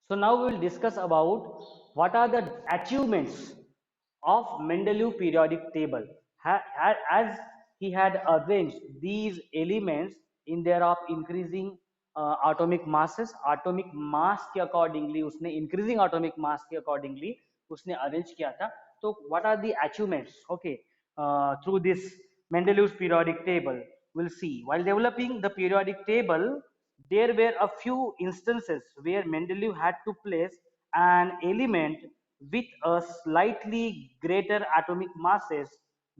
So now we will discuss about what are the achievements of Mendeleev periodic table. As he had arranged these elements in their of increasing atomic masses, atomic mass के accordingly उसने increasing atomic mass के accordingly उसने arrange किया था. तो what are the achievements? Okay, through this Mendeleev's periodic table, we'll see. While developing the periodic table, there were a few instances where Mendeleev had to place an element with a slightly greater atomic masses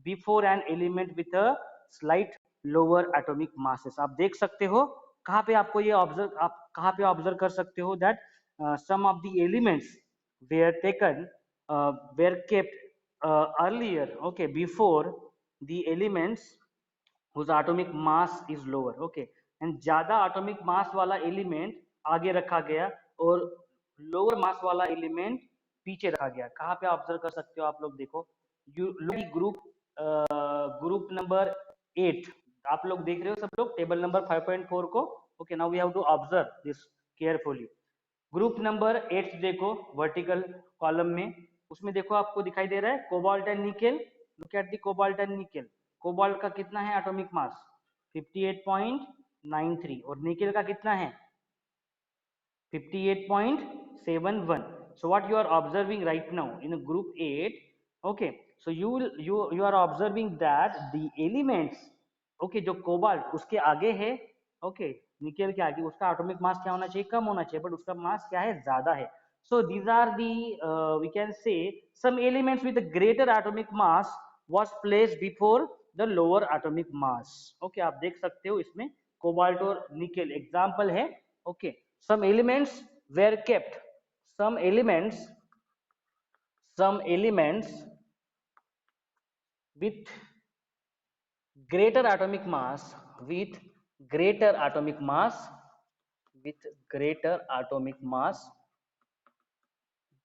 before an element with a slight lower atomic masses. आप देख सकते हो कहाँ पे आपको ये observe आप कहाँ पे ऑब्जर्व कर सकते हो that some of the elements were taken were kept earlier, okay, before the elements whose atomic mass is lower, okay, and ज्यादा atomic mass वाला element आगे रखा गया और lower mass वाला element पीछे रखा गया. कहाँ पे ऑब्जर्व कर सकते हो आप लोग? देखो ग्रुप ग्रुप नंबर 8 आप लोग देख रहे हो सब लोग टेबल नंबर 5.4 को. Okay, now we have to observe this carefully. Group number 8 देखो वर्टिकल कॉलम में, उसमें देखो आपको दिखाई दे रहा है cobalt and nickel. Look at the cobalt and nickel. Cobalt का कितना है एटॉमिक मास? 58.93. और निकेल का कितना है? 58.71. So what you are observing right now in group 8, okay, so you are observing that the elements, okay, जो cobalt उसके आगे है, okay, निकेल के आगे उसका एटॉमिक मास क्या होना चाहिए? कम होना चाहिए, बट उसका मास क्या है? ज्यादा है. So these are the we can say some elements with a greater atomic mass was placed before the lower atomic mass. Okay, आप देख सकते हो इसमें कोबाल्ट और निकेल एग्जाम्पल है. Okay, some elements were kept, some elements some elements with greater atomic mass with greater atomic mass with greater atomic mass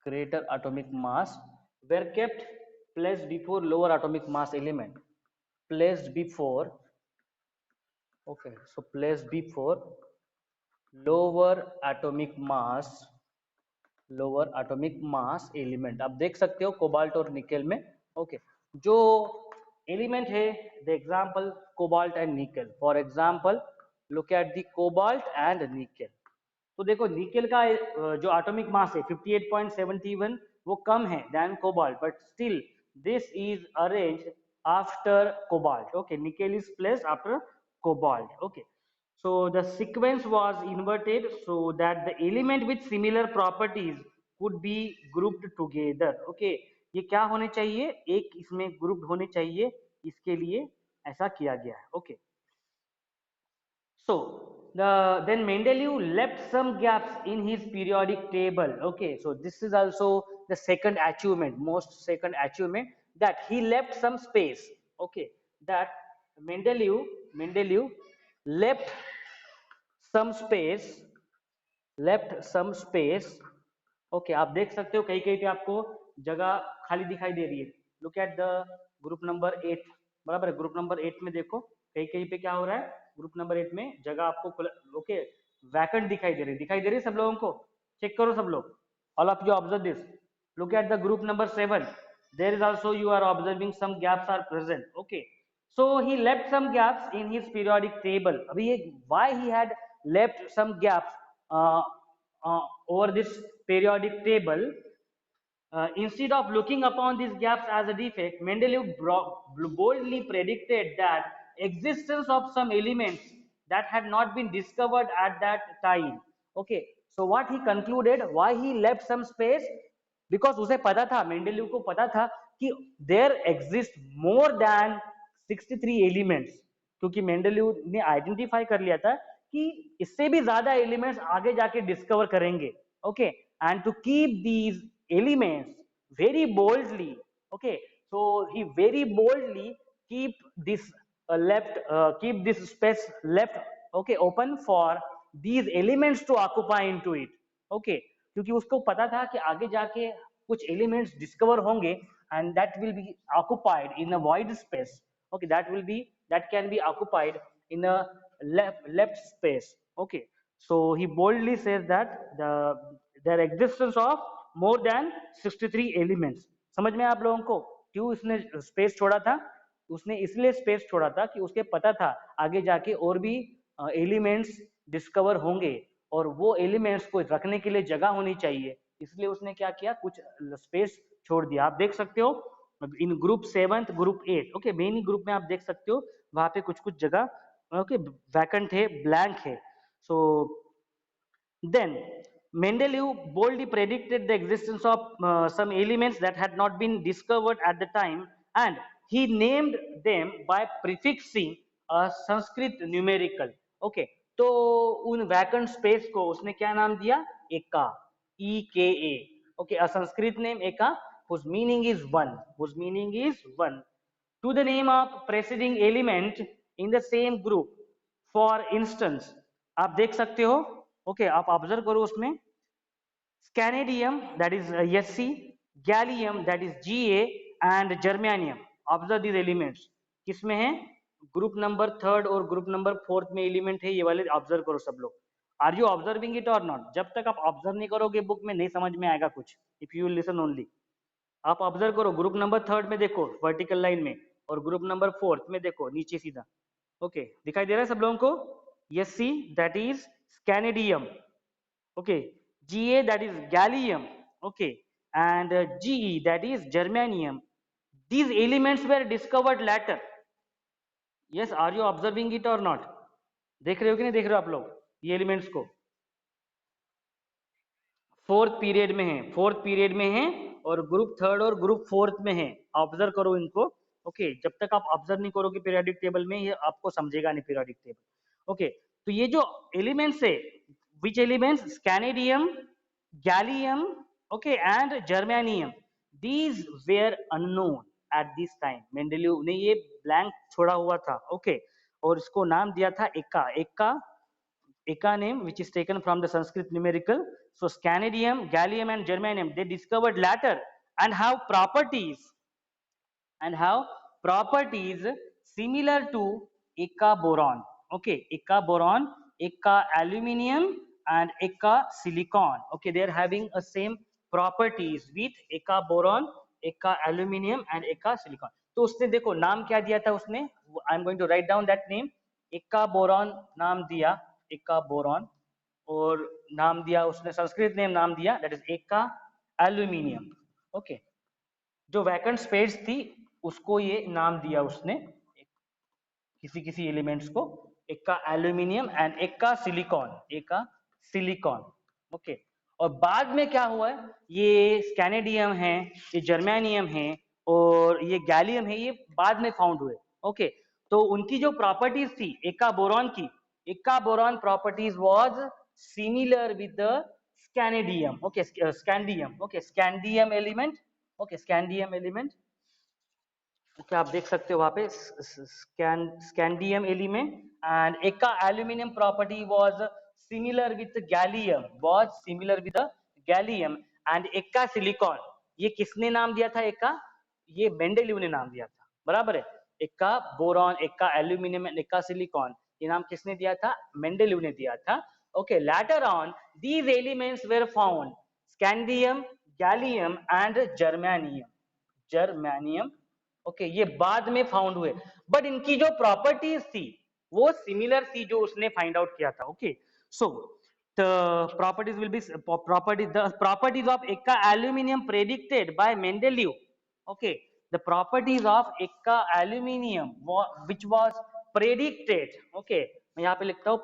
greater atomic mass were kept placed before lower atomic mass element. Placed before, okay, so placed before lower atomic mass lower atomic mass element. आप देख सकते हो cobalt और nickel में. Okay, जो element है the example cobalt and nickel. For example look at the cobalt and nickel. तो देखो निकेल का जो एटॉमिक मास है 58.71 वो कम है then cobalt, but still this is arranged after cobalt. Okay, nickel is placed after cobalt. Okay, so the sequence was inverted so that the element with similar properties could be grouped together. Okay, ये क्या होने चाहिए? एक इसमें group होने चाहिए, इसके लिए ऐसा किया गया है. Okay, so then Mendeleev left some gaps in his periodic table. Okay, so this is also the second achievement, most second achievement, that he left some space. Okay, that Mendeleev left some space, left some space. Okay, आप देख सकते हो कहीं कहीं पे आपको जगह खाली दिखाई दे रही है. Look at the group number 8. बराबर है, ग्रुप नंबर 8 में देखो कहीं कहीं पे क्या हो रहा है. ग्रुप नंबर 8 में जगह आपको ओके वैकेंट दिखाई दे रही है सब लोगों को. चेक करो सब लोग, all of you observe this. Look at the group number 7. There is also you are observing some gaps are present. Okay, so he left some gaps in his periodic table. अभी ये why he had left some gaps uh, over this periodic table. Instead of looking upon these gaps as a defect, Mendeleev boldly predicted that existence of some elements that had not been discovered at that time. Okay, so what he concluded, why he left some space, because उसे पता था, Mendeleev को पता था कि there exist more than 63 elements. क्योंकि Mendeleev ने identify कर लिया था कि इससे भी ज्यादा एलिमेंट्स आगे जाके डिस्कवर करेंगे. Okay, and to keep these elements very boldly. Okay, so he very boldly keep this space left, okay, open for these elements to occupy into it. Okay, क्योंकि उसको पता था कि आगे जाके कुछ एलिमेंट्स डिस्कवर होंगे and that will be occupied in a wide space. Okay, that can be occupied in a left space. Okay, so he boldly says that there existence of more than 63 elements. समझ में आप लोगों को क्यों इसने space छोड़ा था? उसने इसलिए स्पेस छोड़ा था कि उसके पता था आगे जाके और भी एलिमेंट्स डिस्कवर होंगे और वो एलिमेंट्स को रखने के लिए जगह होनी चाहिए, इसलिए उसने क्या किया, कुछ स्पेस छोड़ दिया। आप देख सकते हो in group 7th group 8, okay, main group में आप देख सकते हो वहां पे कुछ कुछ जगह ओके वैकेंट है, ब्लैंक है। सो then Mendeleev boldly predicted the existence of some elements that had not been discovered at the time, and he named them by prefixing a Sanskrit numerical. Okay, तो उन वैकेंट स्पेस को उसने क्या नाम दिया? एका, EKA. Okay, a Sanskrit name eka whose meaning is one, whose meaning is one, to the name of preceding element in the same group. For instance, आप देख सकते हो, ओके आप ऑब्जर्व करो उसमें scandium that is SC, gallium that is GA and germanium. Observe these elements किसमें है? Group number 3rd और ग्रुप नंबर 4th में एलिमेंट है, ये वाले ऑब्जर्व करो सब लोग। आर यू ऑब्जर्विंग इट और नॉट? जब तक आप ऑब्जर्व नहीं करोगे बुक में नहीं समझ में आएगा कुछ, इफ यू लिसन ओनली। आप ऑब्जर्व करो, ग्रुप नंबर 3rd में देखो वर्टिकल लाइन में, और ग्रुप नंबर 4th में देखो नीचे सीधा। ओके दिखाई दे रहा है सब लोगों को? SC that is scanedium, okay, GA that is gallium, okay, and GE that is germanium. These elements were discovered later. Yes, are you observing it or not? देख रहे हो कि नहीं देख रहे हो आप लोग ये एलिमेंट्स को? फोर्थ पीरियड में है, फोर्थ पीरियड में है, और ग्रुप 3rd और ग्रुप 4th में है। ऑब्जर्व करो इनको। ओके जब तक आप ऑब्जर्व नहीं करोगे पीरियोडिक टेबल में, ये आपको समझेगा नहीं पीरियोडिक टेबल। ओके तो ये जो एलिमेंट्स है, which elements? Scandium, gallium, okay and germanium, these were unknown at this time. Mendeleev ने ये ब्लैंक छोड़ा हुआ था, ओके और इसको नाम दिया था एका। एका, Eka name which is taken from the Sanskrit numerical. So scanedium, gallium and germanium, they discovered later and have properties similar to Eka boron. Okay, Eka boron, Eka aluminium and Eka silicon. Okay, they are having a same properties with Eka boron, Eka aluminium and Eka silicon. तो उसने देखो नाम क्या दिया था उसने, I am going to write down that name. एका boron नाम दिया, एका बोरॉन, और नाम दिया उसने संस्कृत नेम नाम दिया दैट इज एका एल्यूमिनियम। ओके जो वैकेंट स्पेस थी उसको ये नाम दिया उसने किसी किसी एलिमेंट्स को, एका एल्यूमिनियम एंड एका सिलिकॉन, एका सिलिकॉन। ओके और बाद में क्या हुआ है, ये स्कैनेडियम है, ये जर्मेनियम है और ये गैलियम है, ये बाद में फाउंड हुए। ओके तो उनकी जो प्रॉपर्टीज थी एका बोरॉन की, एका boron properties was similar with the scandium. Okay scandium, okay scandium element, okay scandium element, okay आप देख सकते हो वहां पे स्कैंडियम एलिमेंट एंड एका aluminium property was similar with gallium, was similar with gallium and एका सिलिकॉन। ये किसने नाम दिया था एका? ये मेंडेलीव ने नाम दिया था, बराबर है। एका बोरॉन, एका एल्यूमिनियम एंड एका सिलिकॉन, ये नाम किसने दिया था? मेंडेलीव ने दिया था। Okay later on these elements were found scandium, gallium and germanium, germanium. Okay ये बाद में फाउंड हुए, बट इनकी जो प्रॉपर्टीज थी वो सिमिलर थी जो उसने फाइंड आउट किया था। Okay so the properties will be properties of एका aluminium predicted by Mendeleev. Okay the properties of एका aluminium which was predicted, okay मैं यहाँ पे लिखता हूँ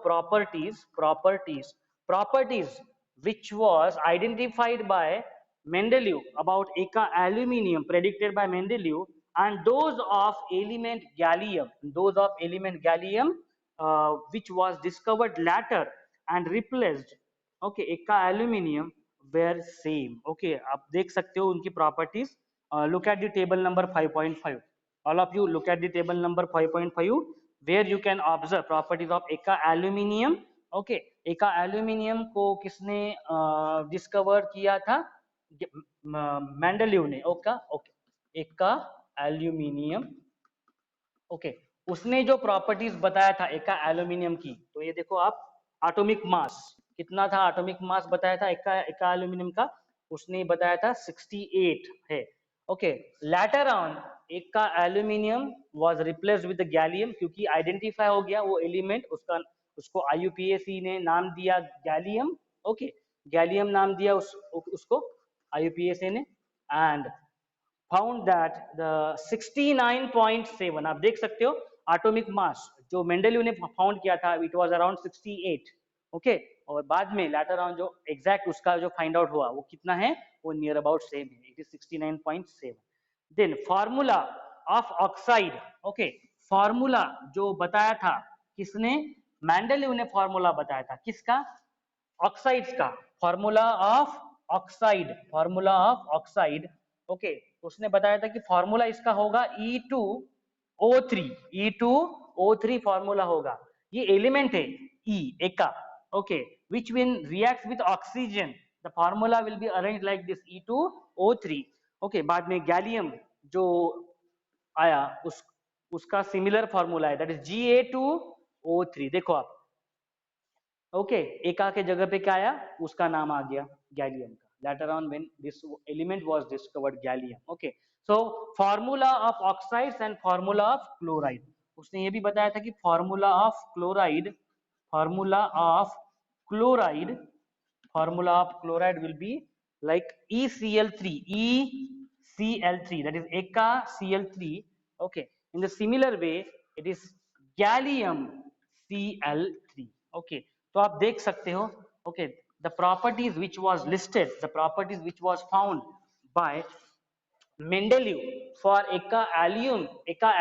properties which was identified by Mendeleev about Eka aluminium predicted by Mendeleev, and those of element gallium, which was discovered later and replaced, okay Eka aluminium, were same। okay आप देख सकते हो उनकी properties. look at the table number 5.5, all of you look at the table number 5.5 where you can observe properties of Eka aluminium। Okay एका aluminium को किसने discover किया था? मेंडेलीव ने। ओके ओके एका एल्यूमिनियम, ओके उसने जो प्रॉपर्टीज बताया था एका एल्यूमिनियम की, तो ये देखो आप एटॉमिक मास, कितना था एटॉमिक मास बताया था एका एल्यूमिनियम का, उसने बताया था 68 है। ओके, लेटर ऑन एका aluminium was replaced with gallium, क्योंकि आइडेंटिफाई हो गया वो एलिमेंट, उसका उसको IUPAC ने नाम दिया गैलियम। ओके, गैलियम नाम दिया उसको IUPAC ने, एंड फाउंड दैट द 69.7, आप देख सकते हो एटॉमिक मास जो मेंडेलिव ने फाउंड किया था, इट वाज अराउंड 68। ओके, और बाद में लेटर ऑन जो एग्जैक्ट उसका जो फाइंड आउट हुआ वो कितना है, वो नियर अबाउट सेम है, it is 69.7। Then formula of oxide, okay, formula जो बताया था किसने, मेंडेलिव ने फार्मूला बताया था किसका, ऑक्साइड्स का, फार्मूला ऑफ ऑक्साइड। ओके, उसने बताया था कि फार्मूला इसका होगा E2O3, E2O3 फार्मूला होगा। ये एलिमेंट है E एका, okay, which when reacts with oxygen the formula will be arranged like this, E2O3। Okay, बाद में गैलियम जो आया उसका सिमिलर फार्मूला है, दैट इज Ga2O3। देखो आप, ओके, एका के जगह पे क्या आया, उसका नाम आ गया गैलियम का, later on when this element was discovered, gallium. Okay, so formula of oxides and formula of chloride, उसने ये भी बताया था कि formula of chloride formula of chloride will be like ECl3, ECl3, that is EcaCl3। okay, in the similar way it is gallium Cl3। okay, तो आप देख सकते हो, okay, the properties which was listed, the properties which was found by Mendeleev for eka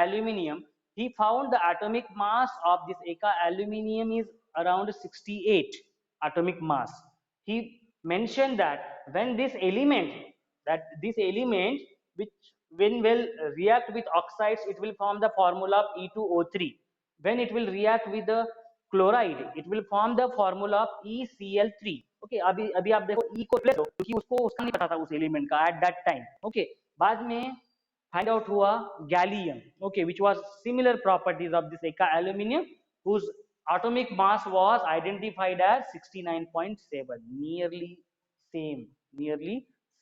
aluminium, he found the atomic mass of this eka aluminium is around 68 atomic mass. He mentioned that when this element which when will react with oxides, it will form the formula of E2O3. When it will react with the chloride, it will form the formula of ECl3। Okay, अभी अभी आप देखो E को plus दो, क्योंकि उसको उसका नहीं पता था उस एलिमेंट का एट दैट टाइम। ओके, बाद में फाइंड आउट हुआ gallium, okay, which was similar properties of this एका aluminium, whose atomic mass was identified as 69.7, nearly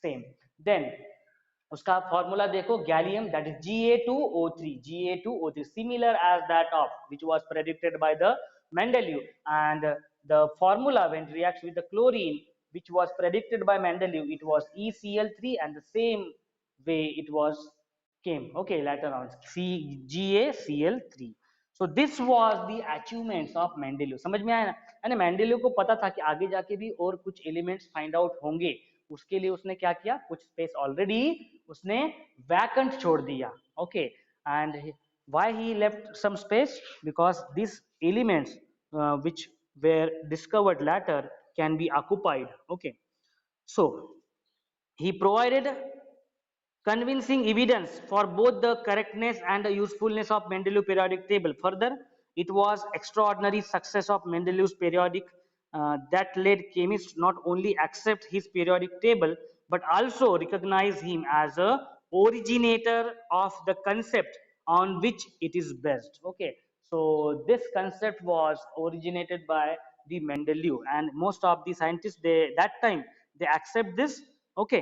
same। then उसका फॉर्मूला देखो, gallium that is Ga2O3, similar as that of which was predicted by the Mendeleev, and the formula when reacts with the chlorine which was predicted by Mendeleev, it was ECl3, and the same way it was came, okay, later on GaCl3। so this was the achievements of Mendeleev। समझ में आया ना, यानी Mendeleev को पता था कि आगे जाके भी और कुछ एलिमेंट्स फाइंड आउट होंगे, उसके लिए उसने क्या किया, कुछ स्पेस ऑलरेडी उसने वैकेंट छोड़ दिया। Okay, and why he left some space, because these elements which were discovered later can be occupied। okay, so he provided convincing evidence for both the correctness and the usefulness of Mendeleev periodic table. Further, it was extraordinary success of Mendeleev's periodic that led chemists not only accept his periodic table but also recognize him as a originator of the concept on which it is based। okay, so this concept was originated by the Mendeleev, and most of the scientists, they that time they accept this। okay,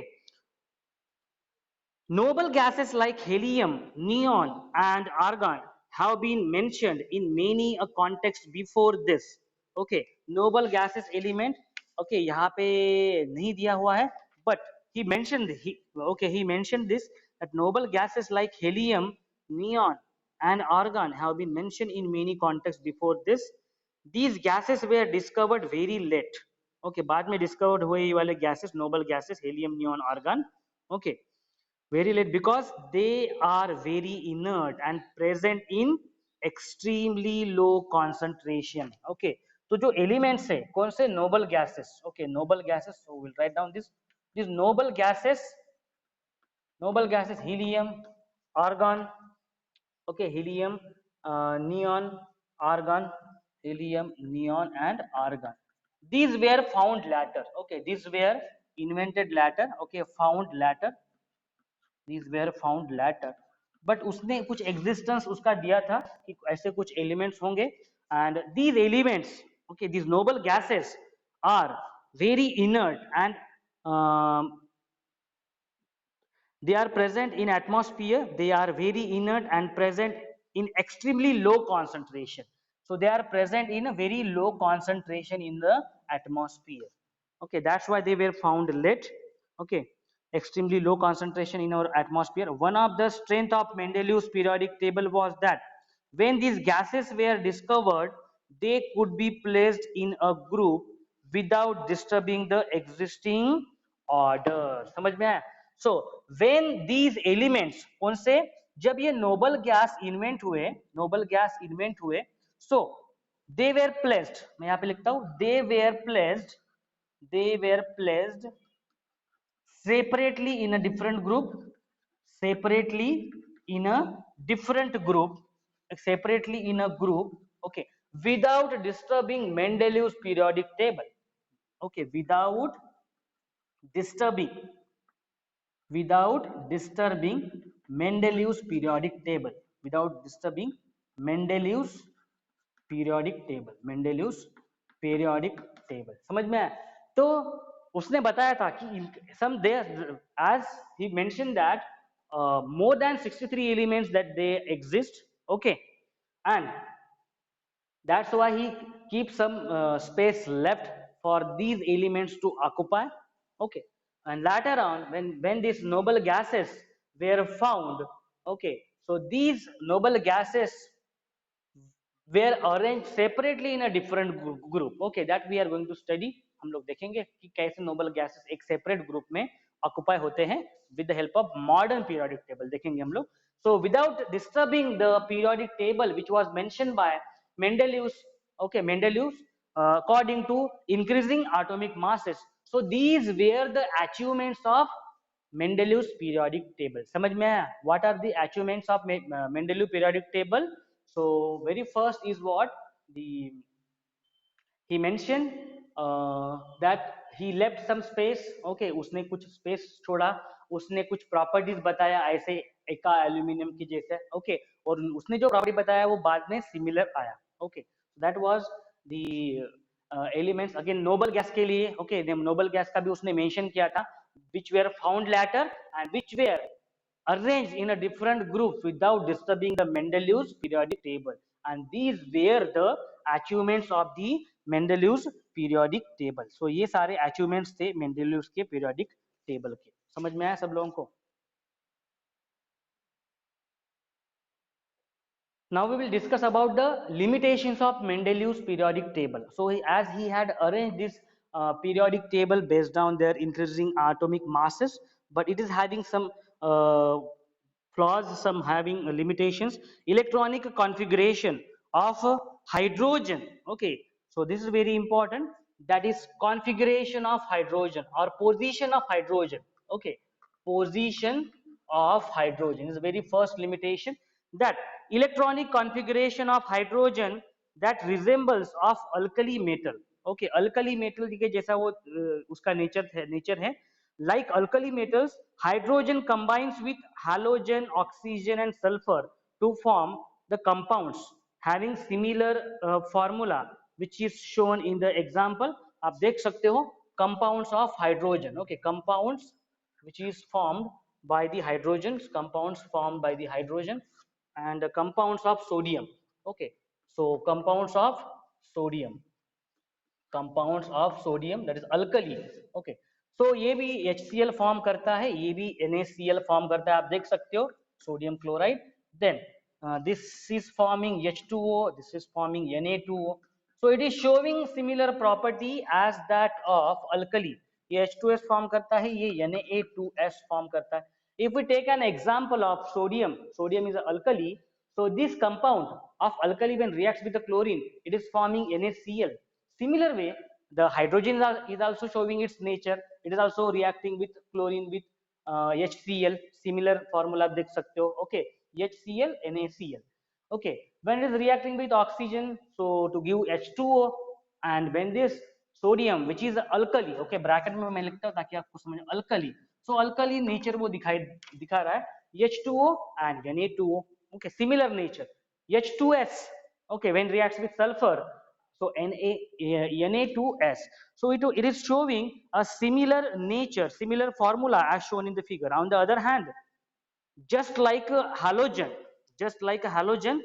noble gases like helium, neon, and argon have been mentioned in many a context before this। Okay, noble gases element, okay, यहाँ पे नहीं दिया हुआ है, but he mentioned this, that noble gases like helium, neon, and argon have been mentioned in many contexts before this। These gases were discovered very late। okay, बाद में discovered हुए ये वाले gases, noble gases, helium, neon, argon। okay, very late because they are very inert and present in extremely low concentration। okay, तो जो elements है कौन से, noble gases। okay, noble gases, so we'll write down this, these noble gases helium, argon, okay, helium, neon, argon, helium, neon, and argon, these were found later। okay, these were invented later, okay, found later, these were found later। but उसने कुछ existence उसका दिया था कि ऐसे कुछ elements होंगे, and these elements, okay, these noble gases are very inert and they are present in atmosphere. They are very inert and present in extremely low concentration. So they are present in a very low concentration in the atmosphere. Okay, that's why they were found late. Okay, extremely low concentration in our atmosphere. One of the strength of Mendeleev's periodic table was that when these gases were discovered, they could be placed in a group without disturbing the existing order. समझ में आया? So when these elements, कौन से, जब ये noble gas invent हुए, noble gas invent हुए, so they were placed, मैं यहाँ पे लिखता हूँ, they were placed separately in a different group, separately in a different group, separately in a group, okay, without disturbing Mendeleev's periodic table. Okay, disturbing without disturbing Mendeleev's periodic table, without disturbing Mendeleev's periodic table, Mendeleev's periodic table. समझ में आया? तो उसने बताया था कि some there, as he mentioned that more than 63 elements that they exist, okay, and that's why he keeps some space left for these elements to occupy. Okay, and later on, when these noble gases were found, okay, so these noble gases were arranged separately in a different group. Okay, that we are going to study. हम लोग देखेंगे कि कैसे noble gases एक separate group में occupy होते हैं with the help of modern periodic table देखेंगे हम लोग. So without disturbing the periodic table which was mentioned by Mendeleev's, okay, Mendeleev's according to increasing atomic masses. So these were the achievements of Mendeleev's periodic table. समझ में आया? What are the achievements of Mendeleev periodic table? So very first is what the he mentioned that he left some space. Okay, उसने कुछ space छोड़ा, उसने कुछ properties बताया ऐसे एका एल्यूमिनियम की जैसे. Okay, और उसने जो property बताया वो बाद में similar आया. Okay, that was the elements. Again noble gas के लिए, okay, noble gas का भी उसने mention किया था, which were found later and which were arranged in a different groups without disturbing the Mendeleev's periodic table, and these were the achievements of the Mendeleev's periodic table. So ये सारे achievements थे Mendeleev's के periodic table के. समझ में आया सब लोगों को? Now we will discuss about the limitations of Mendeleev's periodic table. So as he had arranged this periodic table based on their increasing atomic masses, but it is having some flaws, some having limitations. Electronic configuration of hydrogen. Okay, so this is very important. That is configuration of hydrogen or position of hydrogen. Okay, position of hydrogen is the very first limitation. That electronic configuration of hydrogen that resembles of alkali metal. Okay, alkali metal के जैसा वो उसका nature है. Like alkali metals, hydrogen combines with halogen, oxygen and sulfur to form the compounds having similar formula which is shown in the example. आप देख सकते हो compounds of hydrogen. Okay, compounds which is formed by the hydrogens, compounds formed by the hydrogen, and compounds of sodium. Okay, so compounds of sodium, compounds of sodium, that is alkali. Okay, so ये भी HCl form करता है, ये भी NaCl form करता है, आप देख सकते हो sodium chloride. Then this is forming H2O, this is forming Na2O. So it is showing similar property as that of alkali. ये H2S फॉर्म करता है, ये Na2S फॉर्म करता है. If we take an example of sodium, sodium is an alkali. So this compound of alkali when reacts with the chlorine, it is forming NaCl. Similar way, the hydrogen is also showing its nature. It is also reacting with chlorine with HCl. Similar formula देख सकते हो. Okay, HCl, NaCl. Okay, when it is reacting with oxygen, so to give H2O, and when this sodium which is alkali, okay, bracket में मैं लिखता हूँ ताकि आपको समझ, alkali. So alkali nature वो दिखा रहा है H2O and Na2O. Okay, similar nature. H2S, okay, when reacts with sulfur, So Na2S. So it is showing a similar nature, similar formula as shown in the figure. On the other hand, just like a halogen, just like a halogen,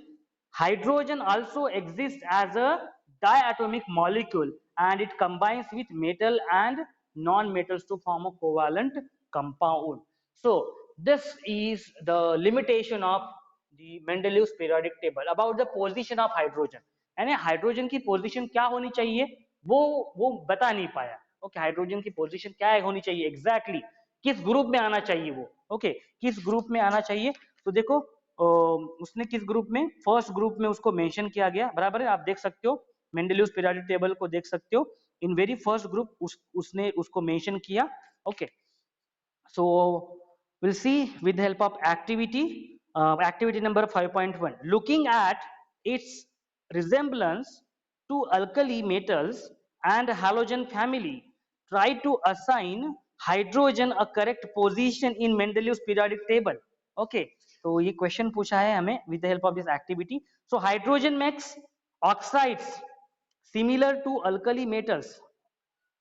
hydrogen also exists as a diatomic molecule, and it combines with metal and non-metals to form a covalent compound. So this is the limitation of the Mendeleev's periodic table about the position of hydrogen. यानी hydrogen की position क्या होनी चाहिए वो बता नहीं पाया. Okay, hydrogen की पोजीशन क्या होनी चाहिए एग्जैक्टली, किस ग्रुप में आना चाहिए वो. ओके, किस ग्रुप में आना चाहिए. तो देखो उसने किस ग्रुप में, फर्स्ट ग्रुप में उसको मेंशन किया गया, बराबर है. आप देख सकते हो मेंडेलियस पीरियोडिक टेबल को देख सकते हो, इन वेरी फर्स्ट ग्रुप उसने उसको मेंशन किया. Okay, so we'll see with the help of activity number 5.1, looking at its resemblance to alkali metals and halogen family, try to assign hydrogen a correct position in Mendeleev's periodic table. Okay, तो ये question पूछा है हमें with the help of this activity. So hydrogen makes oxides similar to alkali metals,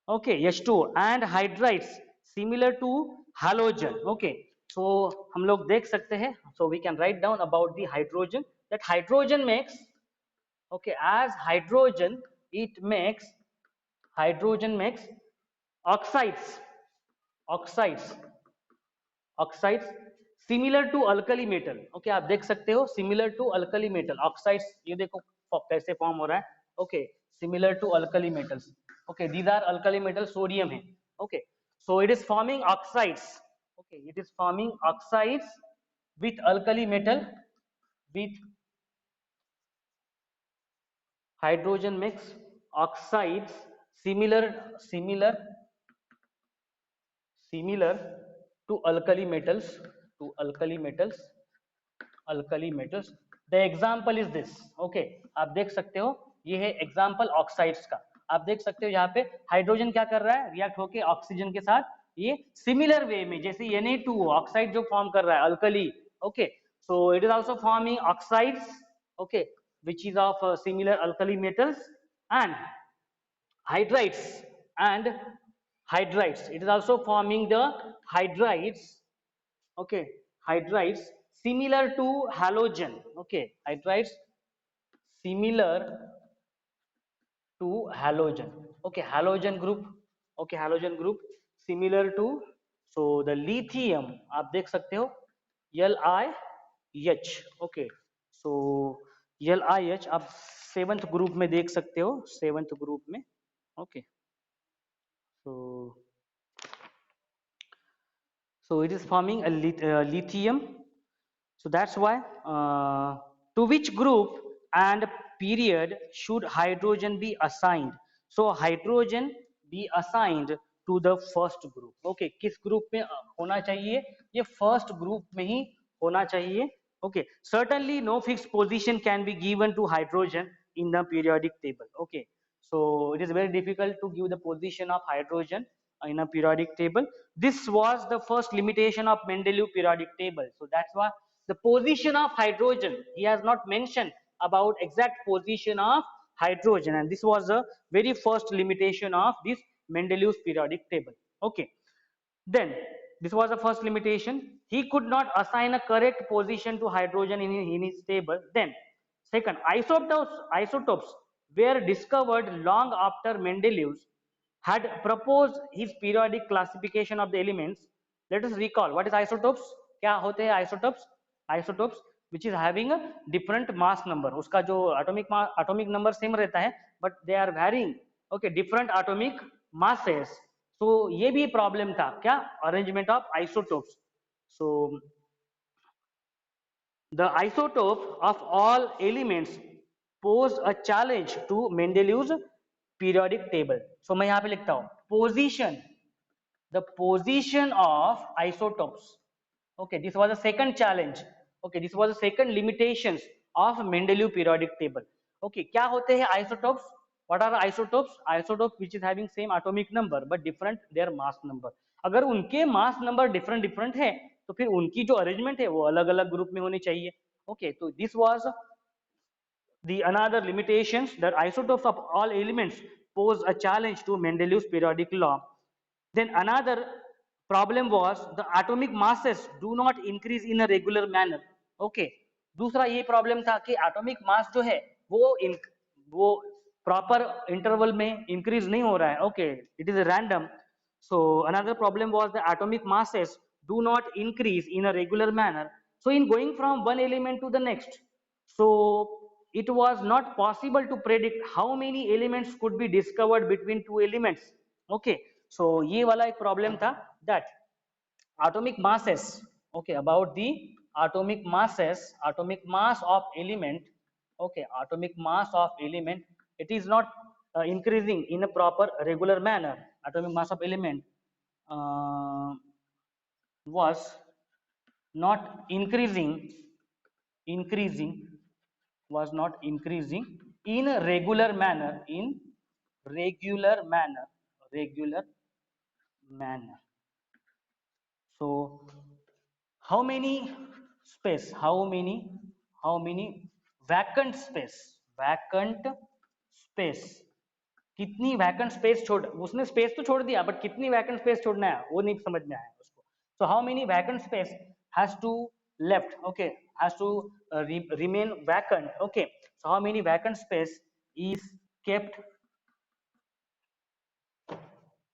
okay, H2O, and hydrides similar to halogen. Okay, so हम लोग देख सकते हैं, so we can write down about the hydrogen, that hydrogen makes, okay, as hydrogen it makes, hydrogen makes oxides, oxides, oxides similar to alkali metal. Okay, आप देख सकते हो similar to alkali metal oxides, ये देखो कैसे form हो रहा है. Okay, similar to alkali metals. Okay, these are alkali metals, sodium है. Okay, so it is forming oxides. Okay, it is forming oxides with alkali metal, with hydrogen mix oxides similar to alkali metals, to alkali metals, alkali metals. The example is this. Okay, आप देख सकते हो ये है example oxides का. आप देख सकते हो यहाँ पे हाइड्रोजन क्या कर रहा है, रिएक्ट होके ऑक्सीजन के साथ ये सिमिलर वे में, जैसे Na2 ऑक्साइड जो फॉर्म कर रहा है alkali. Okay, so it is also forming oxides, okay, which is of similar alkali metals and hydrides, and hydrides, it is also forming the hydrides. Okay, hydrides similar to halogen. Okay, hydrides similar to halogen. Okay, halogen group. Okay, halogen group similar to, so the lithium आप देख सकते हो LiH. Okay, so LiH आप seventh group में देख सकते हो, seventh group में. Okay, so it is forming a lithium. So that's why to which group and period should hydrogen be assigned? So hydrogen be assigned to the first group. Okay, किस group में होना चाहिए, ये first group में ही होना चाहिए. Okay, certainly no fixed position can be given to hydrogen in the periodic table. Okay, so it is very difficult to give the position of hydrogen in a periodic table. This was the first limitation of Mendeleev periodic table. So that's why the position of hydrogen, he has not mentioned about exact position of hydrogen, and this was the very first limitation of this Mendeleev's periodic table. Okay, then this was the first limitation, he could not assign a correct position to hydrogen in his table. Then second, isotopes were discovered long after Mendeleev had proposed his periodic classification of the elements. Let us recall what is isotopes. क्या होते हैं isotopes? Isotopes which is having a different mass number. उसका जो atomic number same रहता है, but they are varying. Okay, different atomic masses. So ये भी problem था क्या, arrangement of isotopes. So the isotope of all elements posed a challenge to Mendeleev's periodic table. So मैं यहाँ पे लिखता हूँ position, the position of isotopes. Okay, this was the second challenge. Okay, this was the second limitations of Mendeleev periodic table. Okay, क्या होते हैं isotopes? What are isotopes? Isotopes which is having same atomic number but different their mass number. अगर उनके mass number different है तो फिर उनकी जो arrangement है वो अलग अलग ग्रुप में होनी चाहिए. Okay, तो this was The another limitations that isotopes of all elements pose a challenge to Mendeleev's periodic law. Then another problem was the atomic masses do not increase in a regular manner. Okay, दूसरा ये problem था कि atomic mass जो है वो proper interval में increase नहीं हो रहा है. Okay, it is random. So another problem was the atomic masses do not increase in a regular manner. So in going from one element to the next, so it was not possible to predict how many elements could be discovered between two elements. Okay, so ये वाला एक problem था that atomic masses. Okay, about the atomic masses, atomic mass of element. Okay, atomic mass of element, it is not increasing in a proper regular manner. Atomic mass of element uh, was not increasing was not increasing in a regular manner, in regular manner, regular manner. So how many space, how many vacant space, कितनी vacant space छोड़, उसने space तो छोड़ दिया but कितनी vacant space छोड़ना है वो नहीं समझ में आया उसको. So how many vacant space has to left. Okay, has to remain vacant. Okay, so how many vacant space is kept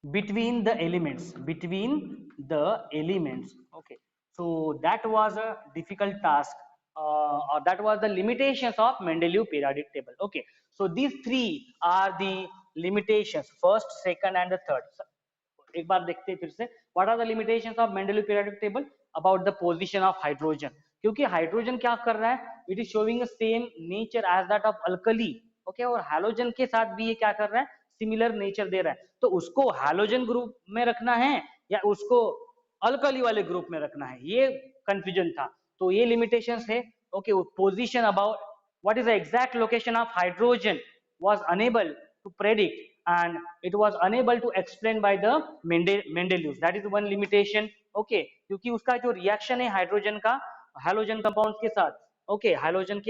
between the elements. Okay, so that was a difficult task, or that was the limitations of Mendeleev periodic table. Okay, so these three are the limitations, first, second and the third. एक बार देखते हैं फिर से. What are the limitations of Mendeleev periodic table? About the position of hydrogen. क्योंकि hydrogen क्या कर रहा है, it is showing same nature as that of alkali. Okay, और हैलोजन के साथ भी ये क्या कर रहा है, सिमिलर नेचर दे रहा है. तो उसको हैलोजन ग्रुप में रखना है या उसको अल्कली वाले ग्रुप में रखना है, ये कंफ्यूजन था. तो ये लिमिटेशंस है. Okay, position about what is the exact location of hydrogen was unable to predict, and it was unable to explain by the Mendeleev. That is one limitation. Okay, क्योंकि उसका जो रिएक्शन है hydrogen का halogen compound के साथ, okay, halogen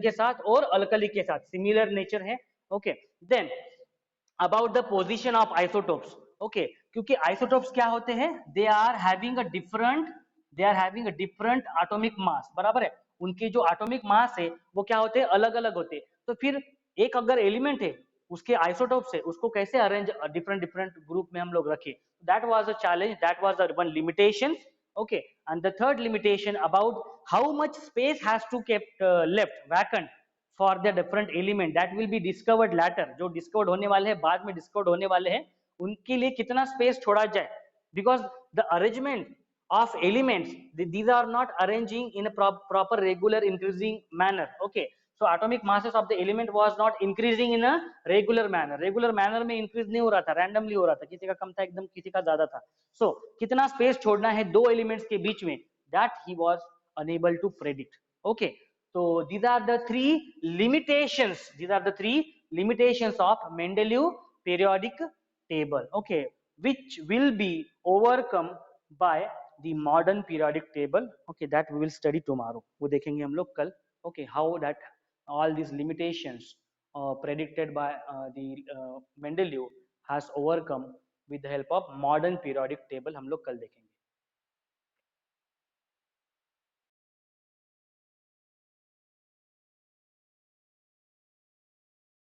के साथ और अल्कली के साथ सिमिलर नेचर है. Okay, then about the position of isotopes. Okay, क्योंकि आइसोटोप्स क्या होते हैं, they are having a different atomic mass. बराबर है, उनके जो एटॉमिक मास है वो क्या होते हैं, अलग अलग होते हैं. तो फिर एक अगर एलिमेंट है उसके आइसोटोप से उसको कैसे अरेंज डिफरेंट डिफरेंट ग्रुप में हम लोग रखे. That was a challenge, that was one limitation. Okay, and the third limitation about how much space has to kept left vacant for the different element that will be discovered later. जो discovered होने वाले हैं, बाद में discovered होने वाले हैं, उनके लिए कितना space छोड़ा जाए, because the arrangement of elements, these are not arranging in a proper regular increasing manner. Okay, so atomic masses of the element was not increasing in a regular manner में increase नहीं हो रहा था, randomly हो रहा था, किसी का कम था एकदम, किसी का ज्यादा था. So कितना space छोड़ना है दो elements के बीच में, that he was unable to predict. Okay, so these are the three limitations of Mendeleev periodic table. Okay, which will be overcome by the modern periodic table. Okay, that we will study tomorrow. वो देखेंगे हम लोग कल. Okay, how that all these limitations predicted by the Mendeleev has overcome with the help of modern periodic table हम लोग कल देखेंगे.